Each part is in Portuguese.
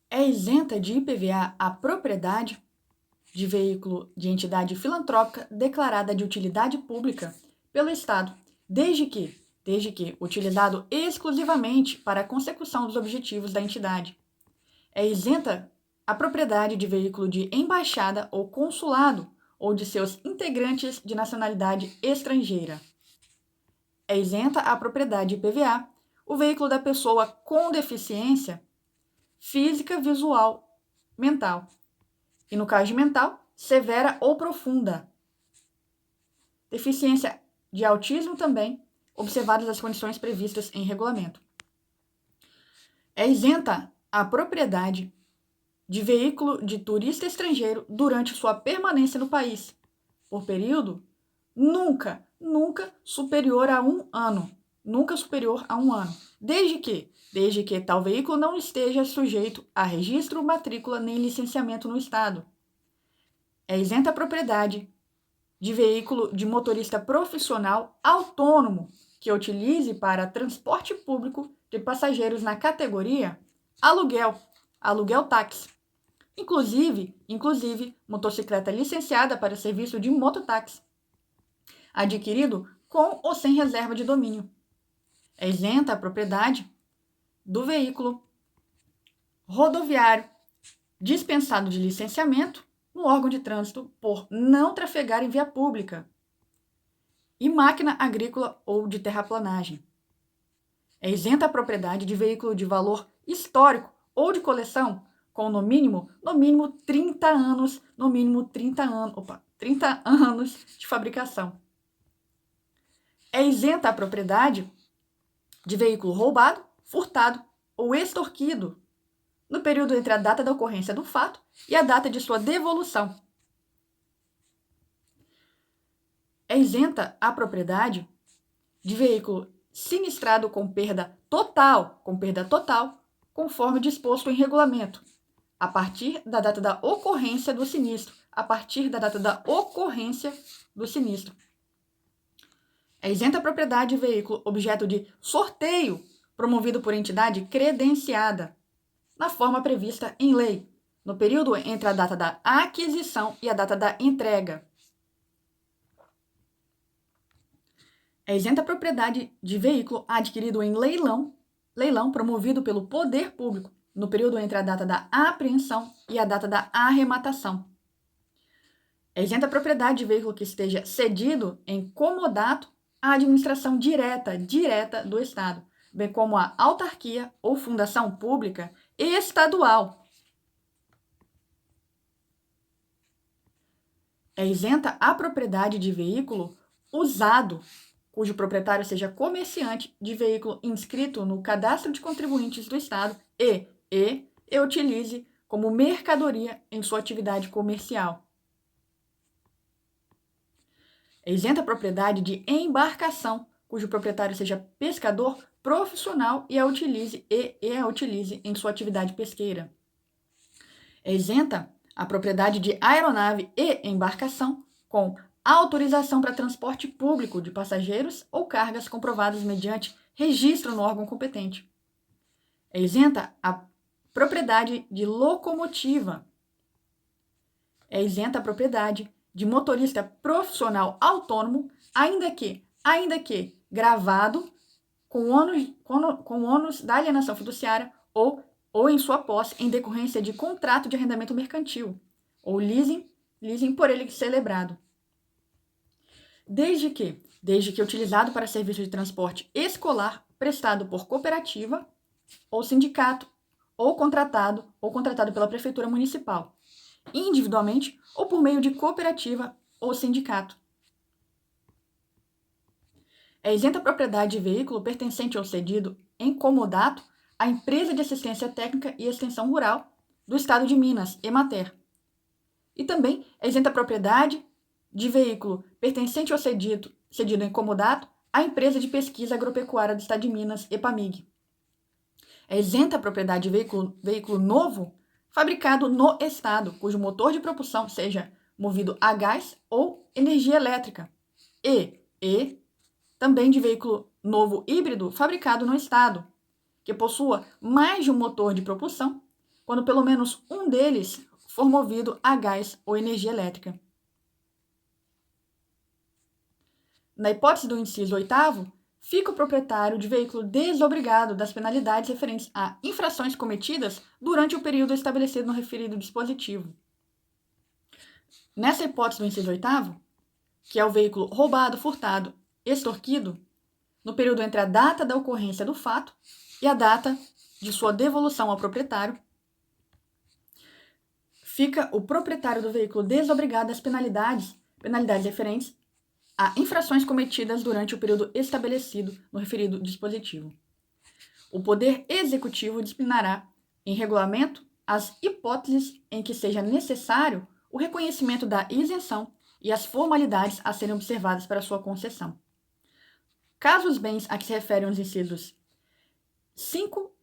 É isenta de IPVA a propriedade de veículo de entidade filantrópica declarada de utilidade pública pelo Estado, desde que utilizado exclusivamente para a consecução dos objetivos da entidade. É isenta a propriedade de veículo de embaixada ou consulado ou de seus integrantes de nacionalidade estrangeira. É isenta a propriedade de IPVA o veículo da pessoa com deficiência física, visual, mental. E no caso de mental, severa ou profunda. Deficiência de autismo também, observadas as condições previstas em regulamento. É isenta a propriedade de veículo de turista estrangeiro durante sua permanência no país, por período nunca superior a 1 ano. Nunca superior a 1 ano. Desde que tal veículo não esteja sujeito a registro, matrícula nem licenciamento no Estado. É isenta a propriedade de veículo de motorista profissional autônomo que utilize para transporte público de passageiros na categoria aluguel táxi. Inclusive, motocicleta licenciada para serviço de mototáxi, adquirido com ou sem reserva de domínio. É isenta a propriedade do veículo rodoviário dispensado de licenciamento no órgão de trânsito por não trafegar em via pública e máquina agrícola ou de terraplanagem. É isenta a propriedade de veículo de valor histórico ou de coleção com no mínimo 30 anos, 30 anos de fabricação. É isenta a propriedade de veículo roubado, furtado ou extorquido no período entre a data da ocorrência do fato e a data de sua devolução. É isenta a propriedade de veículo sinistrado com perda total, conforme disposto em regulamento, a partir da data da ocorrência do sinistro, É isenta a propriedade de veículo objeto de sorteio promovido por entidade credenciada, na forma prevista em lei, no período entre a data da aquisição e a data da entrega. É isenta a propriedade de veículo adquirido em leilão promovido pelo poder público, no período entre a data da apreensão e a data da arrematação. É isenta a propriedade de veículo que esteja cedido em comodato à administração direta do Estado, bem como à autarquia ou fundação pública estadual. É isenta a propriedade de veículo usado, cujo proprietário seja comerciante de veículo inscrito no Cadastro de Contribuintes do Estado e utilize como mercadoria em sua atividade comercial. É isenta a propriedade de embarcação, cujo proprietário seja pescador profissional e a utilize em sua atividade pesqueira. É isenta a propriedade de aeronave e embarcação com autorização para transporte público de passageiros ou cargas comprovadas mediante registro no órgão competente. É isenta a propriedade de locomotiva. É isenta a propriedade de motorista profissional autônomo, ainda que gravado com ônus da alienação fiduciária ou em sua posse em decorrência de contrato de arrendamento mercantil ou leasing por ele celebrado. Desde que utilizado para serviço de transporte escolar prestado por cooperativa ou sindicato ou contratado pela prefeitura municipal, individualmente ou por meio de cooperativa ou sindicato. É isenta a propriedade de veículo pertencente ou cedido em comodato à Empresa de Assistência Técnica e Extensão Rural do Estado de Minas, EMATER. E também é isenta a propriedade de veículo pertencente ou cedido em comodato à Empresa de Pesquisa Agropecuária do Estado de Minas, EPAMIG. É isenta a propriedade de veículo novo fabricado no Estado, cujo motor de propulsão seja movido a gás ou energia elétrica. E também de veículo novo híbrido fabricado no Estado, que possua mais de um motor de propulsão quando pelo menos um deles for movido a gás ou energia elétrica. Na hipótese do inciso 8º, fica o proprietário de veículo desobrigado das penalidades referentes a infrações cometidas durante o período estabelecido no referido dispositivo. Nessa hipótese do inciso 8º, que é o veículo roubado, furtado, extorquido, no período entre a data da ocorrência do fato e a data de sua devolução ao proprietário, fica o proprietário do veículo desobrigado das penalidades referentes a infrações cometidas durante o período estabelecido no referido dispositivo. O Poder Executivo disciplinará, em regulamento, as hipóteses em que seja necessário o reconhecimento da isenção e as formalidades a serem observadas para sua concessão. Caso os bens a que se referem os incisos 5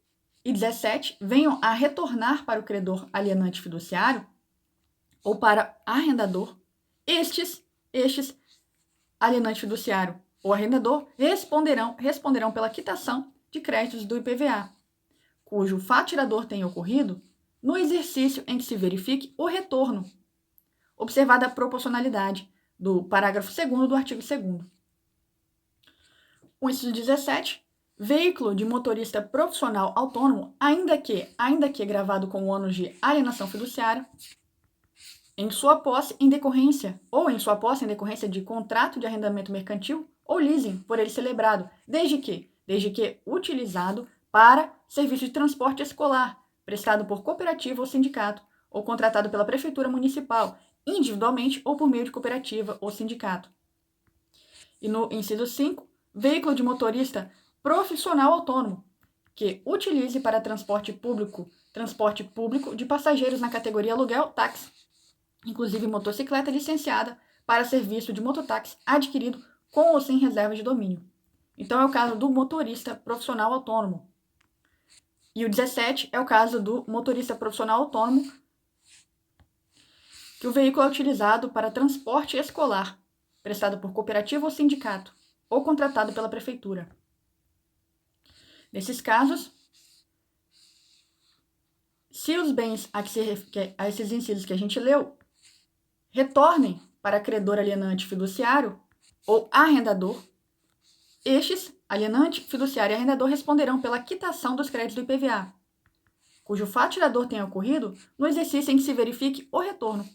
e 17 venham a retornar para o credor alienante fiduciário ou para arrendador, estes alienante fiduciário ou arrendador responderão pela quitação de créditos do IPVA, cujo fato tirador tenha ocorrido no exercício em que se verifique o retorno, observada a proporcionalidade do parágrafo 2º do artigo 2º. O inciso 17, veículo de motorista profissional autônomo, ainda que gravado com ônus de alienação fiduciária, em sua posse em decorrência de contrato de arrendamento mercantil ou leasing por ele celebrado, desde que utilizado para serviço de transporte escolar, prestado por cooperativa ou sindicato, ou contratado pela prefeitura municipal, individualmente ou por meio de cooperativa ou sindicato. E no inciso 5, veículo de motorista profissional autônomo, que utilize para transporte público de passageiros na categoria aluguel táxi, inclusive motocicleta licenciada para serviço de mototáxi adquirido com ou sem reserva de domínio. Então é o caso do motorista profissional autônomo. E o 17 é o caso do motorista profissional autônomo, que o veículo é utilizado para transporte escolar, prestado por cooperativa ou sindicato, ou contratado pela prefeitura. Nesses casos, se os bens a esses incisos que a gente leu retornem para credor alienante fiduciário ou arrendador, estes, alienante, fiduciário e arrendador, responderão pela quitação dos créditos do IPVA, cujo fato tirador tenha ocorrido no exercício em que se verifique o retorno,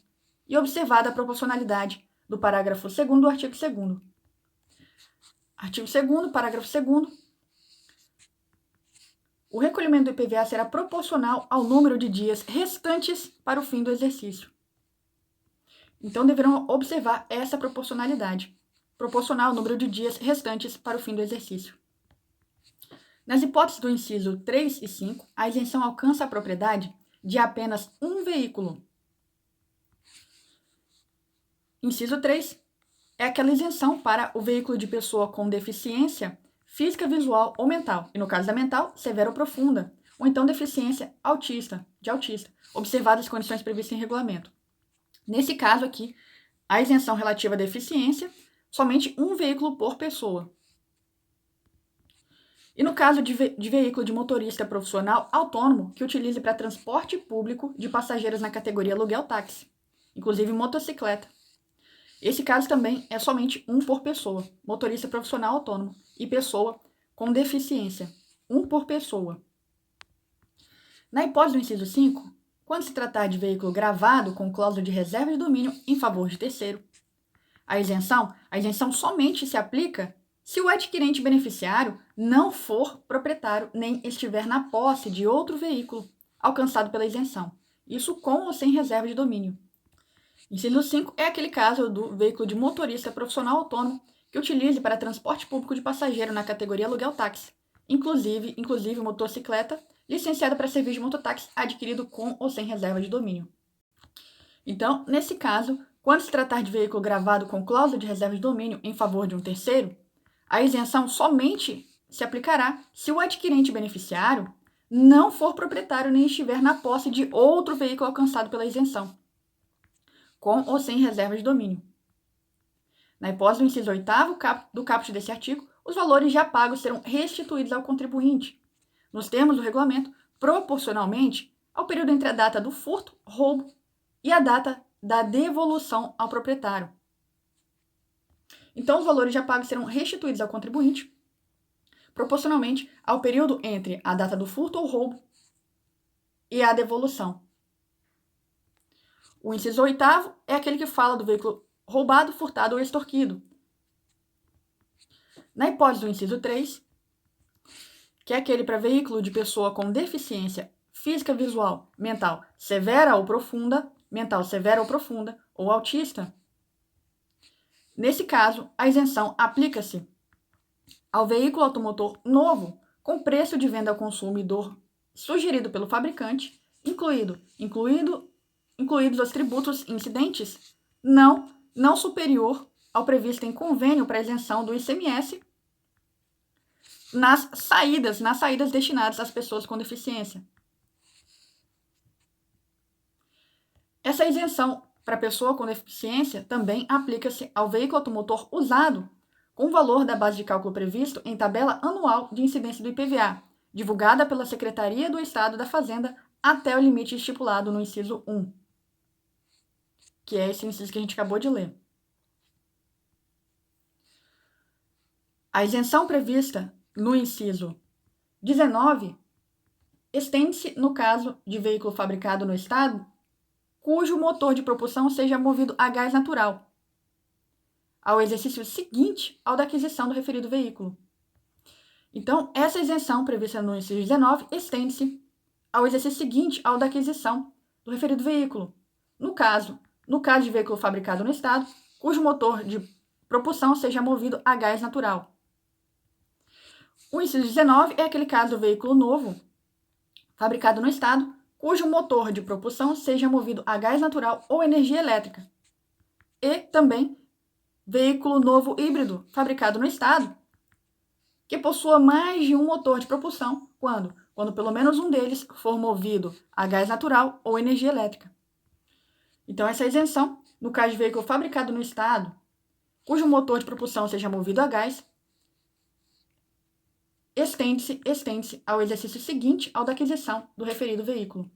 e observada a proporcionalidade do parágrafo 2º do artigo 2º. Artigo 2º, parágrafo 2º. O recolhimento do IPVA será proporcional ao número de dias restantes para o fim do exercício. Então, deverão observar essa proporcionalidade, proporcional ao número de dias restantes para o fim do exercício. Nas hipóteses do inciso 3 e 5, a isenção alcança a propriedade de apenas um veículo. Inciso 3 é aquela isenção para o veículo de pessoa com deficiência física, visual ou mental, e no caso da mental, severa ou profunda, ou então deficiência autista, observadas as condições previstas em regulamento. Nesse caso aqui, a isenção relativa à deficiência, somente um veículo por pessoa. E no caso de veículo de motorista profissional autônomo que utilize para transporte público de passageiros na categoria aluguel táxi, inclusive motocicleta. Esse caso também é somente um por pessoa, motorista profissional autônomo e pessoa com deficiência, um por pessoa. Na hipótese do inciso 5, quando se tratar de veículo gravado com cláusula de reserva de domínio em favor de terceiro, a isenção somente se aplica se o adquirente beneficiário não for proprietário nem estiver na posse de outro veículo alcançado pela isenção, isso com ou sem reserva de domínio. Inciso 5 é aquele caso do veículo de motorista profissional autônomo que utilize para transporte público de passageiro na categoria aluguel táxi, inclusive motocicleta, licenciada para serviço de mototáxi adquirido com ou sem reserva de domínio. Então, nesse caso, quando se tratar de veículo gravado com cláusula de reserva de domínio em favor de um terceiro, a isenção somente se aplicará se o adquirente beneficiário não for proprietário nem estiver na posse de outro veículo alcançado pela isenção, com ou sem reserva de domínio. Na hipótese do inciso 8º do caput desse artigo, os valores já pagos serão restituídos ao contribuinte, nos termos do regulamento, proporcionalmente ao período entre a data do furto, roubo e a data da devolução ao proprietário. Então, os valores já pagos serão restituídos ao contribuinte proporcionalmente ao período entre a data do furto ou roubo e a devolução. O inciso 8º é aquele que fala do veículo roubado, furtado ou extorquido. Na hipótese do inciso 3, que é aquele para veículo de pessoa com deficiência física, visual, mental severa ou profunda, ou autista, nesse caso, a isenção aplica-se ao veículo automotor novo com preço de venda ao consumidor sugerido pelo fabricante, incluídos os tributos incidentes, não superior ao previsto em convênio para isenção do ICMS nas saídas destinadas às pessoas com deficiência. Essa isenção para pessoa com deficiência também aplica-se ao veículo automotor usado com o valor da base de cálculo previsto em tabela anual de incidência do IPVA, divulgada pela Secretaria do Estado da Fazenda até o limite estipulado no inciso 1, que é esse inciso que a gente acabou de ler. A isenção prevista no inciso 19 estende-se no caso de veículo fabricado no Estado cujo motor de propulsão seja movido a gás natural, ao exercício seguinte ao da aquisição do referido veículo. Então, essa isenção prevista no inciso 19 estende-se ao exercício seguinte ao da aquisição do referido veículo. No caso de veículo fabricado no Estado, cujo motor de propulsão seja movido a gás natural. O inciso 19 é aquele caso do veículo novo, fabricado no Estado, cujo motor de propulsão seja movido a gás natural ou energia elétrica. E também veículo novo híbrido, fabricado no Estado, que possua mais de um motor de propulsão, quando pelo menos um deles for movido a gás natural ou energia elétrica. Então, essa isenção, no caso de veículo fabricado no Estado, cujo motor de propulsão seja movido a gás, estende-se ao exercício seguinte ao da aquisição do referido veículo.